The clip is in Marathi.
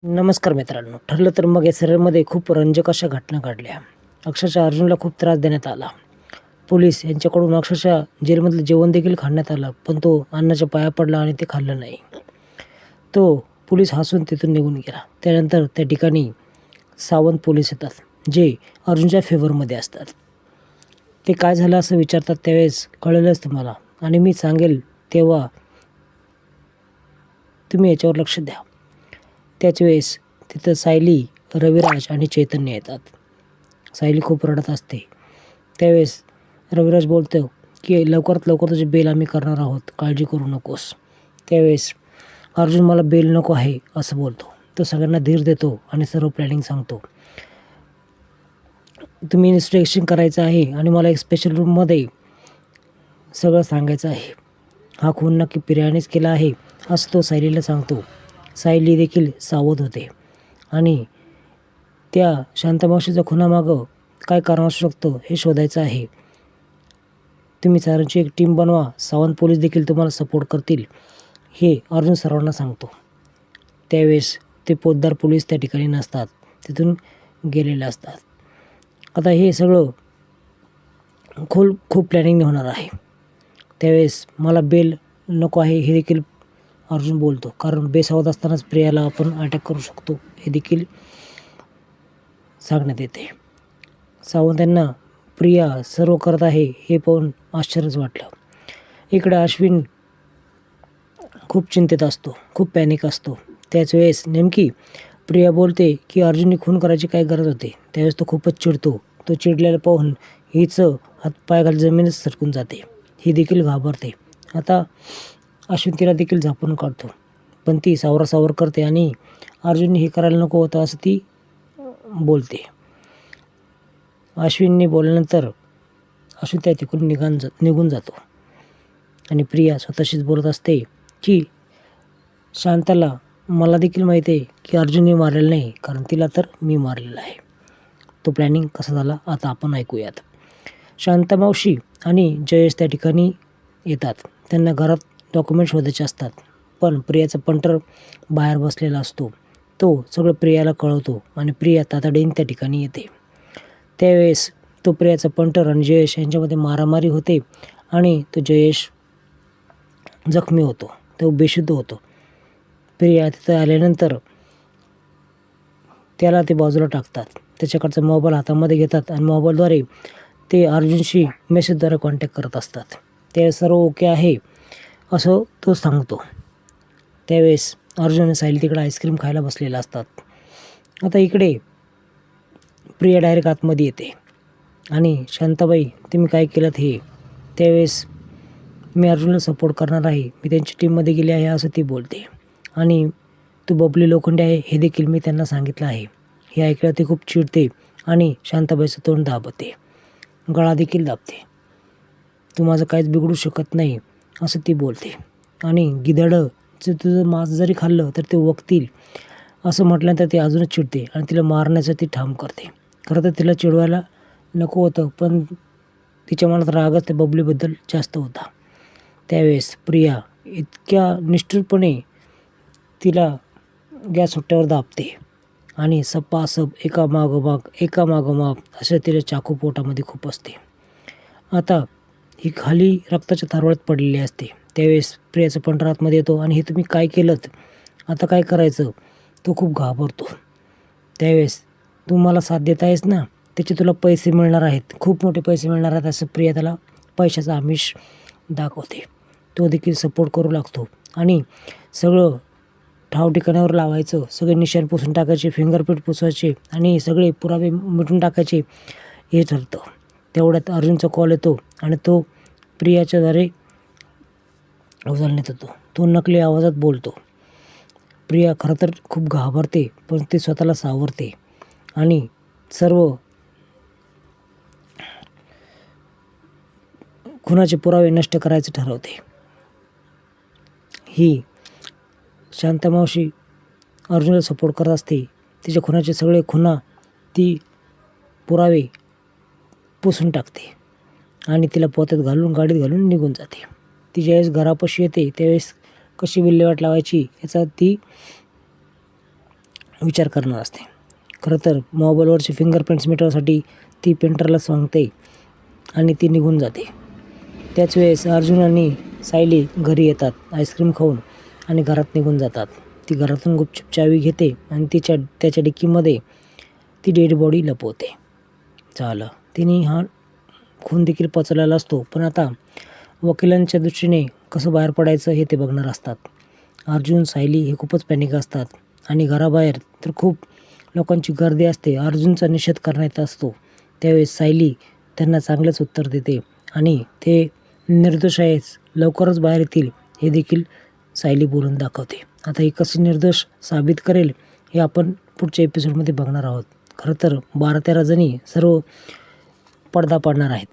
नमस्कार मित्रांनो. ठरलं तर मग या serialमध्ये खूप रंजक अशा घटना घडल्या. अक्षरशः अर्जुनला खूप त्रास देण्यात आला. पोलीस यांच्याकडून अक्षरशः जेलमधलं जेवण देखील खाण्यात आलं, पण तो अन्नाच्या पाया पडला आणि ते खाल्लं नाही. तो पोलीस हसून तिथून निघून गेला. त्यानंतर त्या ठिकाणी सावंत पोलीस येतात, जे अर्जुनच्या फेवरमध्ये असतात. ते काय झालं असं विचारतात त्यावेळेस कळेलच तुम्हाला आणि मी सांगेल तेव्हा तुम्ही याच्यावर लक्ष द्या. त्याच वेळेस तिथं सायली, रविराज आणि चैतन्य येतात. सायली खूप रडत असते. त्यावेळेस रविराज बोलतो की लवकरात लवकर तुझे बेल आम्ही करणार आहोत, काळजी करू नकोस. त्यावेळेस अर्जुन मला बेल नको आहे असं बोलतो. तो सगळ्यांना धीर देतो आणि सर्व प्लॅनिंग सांगतो. तुम्ही इन्व्हेस्टिगेशन करायचं आहे आणि मला एक स्पेशल रूममध्ये सगळं सांगायचं आहे. हा खून नक्की प्रियानेच केला आहे असं तो सायलीला सांगतो. सायली देखील सावध होते आणि त्या शांतामावशीच्या खुनामागं काय कारण असू शकतं हे शोधायचं आहे. तुम्ही सारांची एक टीम बनवा, सावंत पोलीस देखील तुम्हाला सपोर्ट करतील हे अर्जुन सर्वांना सांगतो. त्यावेळेस ते पोद्दार पोलीस त्या ठिकाणी नसतात, तिथून गेलेले असतात. आता हे सगळं खूप प्लॅनिंग होणार आहे. त्यावेळेस मला बेल नको आहे हे देखील अर्जुन बोलतो, कारण बेसावध असतानाच प्रियाला आपण अटॅक करू शकतो हे देखील सांगण्यात येते. सावंतांना प्रिया सर्व करत आहे हे पाहून आश्चर्यच वाटलं. इकडे अश्विन खूप चिंतेत असतो, खूप पॅनिक असतो. त्याच वेळेस नेमकी प्रिया बोलते की अर्जुनने खून करायची काय गरज होती. त्यावेळेस तो खूपच चिडतो. तो चिडलेला पाहून हिचं हातपायाखाली जमीनच सरकून जाते. ही देखील घाबरते. आता अश्विन तिला देखील झापून काढतो, पण ती सावरासावर करते आणि अर्जुनने हे करायला नको होतं असं ती बोलते. अश्विनने बोलल्यानंतर अश्विन त्या तिकडून निघून जातो आणि प्रिया स्वतःशीच बोलत असते की शांताला मला देखील माहिती आहे की अर्जुनने मारलेलं नाही, कारण तिला तर मी मारलेलं आहे. तो प्लॅनिंग कसा झाला आता आपण ऐकूयात. शांतामावशी आणि जयेश त्या ठिकाणी येतात. त्यांना घरात डॉक्युमेंट शोधायचे असतात, पण प्रियाचा पंटर बाहेर बसलेला असतो. तो सगळं प्रियाला कळवतो आणि प्रिया तातडीने त्या ठिकाणी येते. त्यावेळेस तो प्रियाचा पंटर आणि जयेश यांच्यामध्ये मारामारी होते आणि तो जयेश जखमी होतो, तो बेशुद्ध होतो. प्रिया तिथं आल्यानंतर त्याला ते बाजूला टाकतात. त्याच्याकडचा मोबाईल हातामध्ये घेतात आणि मोबाईलद्वारे ते अर्जुनशी मेसेजद्वारे कॉन्टॅक्ट करत असतात. ते सर्व ओके आहे असं तो सांगतो. त्यावेळेस अर्जुन आणि सायली तिकडे आईस्क्रीम खायला बसलेले असतात. आता इकडे प्रिया डायरेक्ट आतमध्ये येते आणि शांताबाई तुम्ही काय केलं हे. त्यावेळेस मी अर्जुनला सपोर्ट करणार आहे, मी त्यांची टीममध्ये गेली आहे असं ती बोलते आणि तू बबली लोखंडे आहे हे देखील मी त्यांना सांगितलं आहे. हे ऐकलं ती खूप चिडते आणि शांताबाईचं तोंड दाबते, गळा देखील दाबते. तू माझं काहीच बिघडू शकत नाही असं ती बोलते आणि गिधडं तुझं मांस जरी खाल्लं तर ते वकतील असं म्हटल्यानंतर ती अजूनच चिडते आणि तिला मारण्यासाठी ठाम करते. खरं तर तिला चिडवायला नको होतं, पण तिच्या मनात रागच त्या बबलीबद्दल जास्त होता. त्यावेळेस प्रिया इतक्या निष्ठुरपणे तिला गॅस सुट्ट्यावर दाबते आणि सपासप एकामागोमाग असं तिला चाकू पोटामध्ये खूप असते. आता ही खाली रक्ताच्या तारवळ्यात पडलेली असते. त्यावेळेस प्रियाचं पंटर आतमध्ये येतो आणि हे तुम्ही काय केलंत, आता काय करायचं. तो खूप घाबरतो. त्यावेळेस तू मला साथ देत आहेस ना, त्याचे तुला पैसे मिळणार आहेत, खूप मोठे पैसे मिळणार आहेत असं प्रिया त्याला पैशाचा आमिष दाखवते. तो देखील सपोर्ट करू लागतो आणि सगळं ठाव ठिकाणावर लावायचं, सगळे निशाण पुसून टाकायचे, फिंगरप्रिंट पुसवायचे आणि सगळे पुरावे मिटून टाकायचे हे ठरतं. तेवढ्यात अर्जुनचा कॉल येतो आणि तो प्रियाच्याद्वारे उचलण्यात येतो. तो नकली आवाजात बोलतो. प्रिया खरं तर खूप घाबरते, पण ती स्वतःला सावरते आणि सर्व खुनाचे पुरावे नष्ट करायचे ठरवते. ही शांतामावशी अर्जुनला सपोर्ट करत असते. तिच्या खुनाचे सगळे ती पुरावे पुसून टाकते आणि तिला पोत्यात घालून गाडीत घालून निघून जाते. ती ज्यावेळेस घरापाशी येते त्यावेळेस कशी विल्हेवाट लावायची याचा ती विचार करणार असते. खरं तर मोबाईलवरचे फिंगरप्रिंट्स मिटवण्यासाठी ती पेंटरला सांगते आणि ती निघून जाते. त्याच वेळेस अर्जुन आणि सायली घरी येतात आईस्क्रीम खाऊन आणि घरात निघून जातात. ती घरातून गुपचूप चावी घेते आणि त्याच्या डिक्कीमध्ये ती डेड बॉडी लपवते. झालं, तिने हा खून देखील पचवलेला असतो. पण आता वकिलांच्या दृष्टीने कसं बाहेर पडायचं हे ते बघणार असतात. अर्जुन सायली हे खूपच पॅनिक असतात आणि घराबाहेर तर खूप लोकांची गर्दी असते. अर्जुनचा निषेध करण्यात असतो. त्यावेळेस सायली त्यांना चांगलंच उत्तर देते आणि ते निर्दोष आहेच, लवकरच बाहेर येतील हे देखील सायली बोलून दाखवते. आता ही कशी निर्दोष साबित करेल हे आपण पुढच्या एपिसोडमध्ये बघणार आहोत. खरं तर 12-13 जणी सर्व पडदा पाडणार आहेत.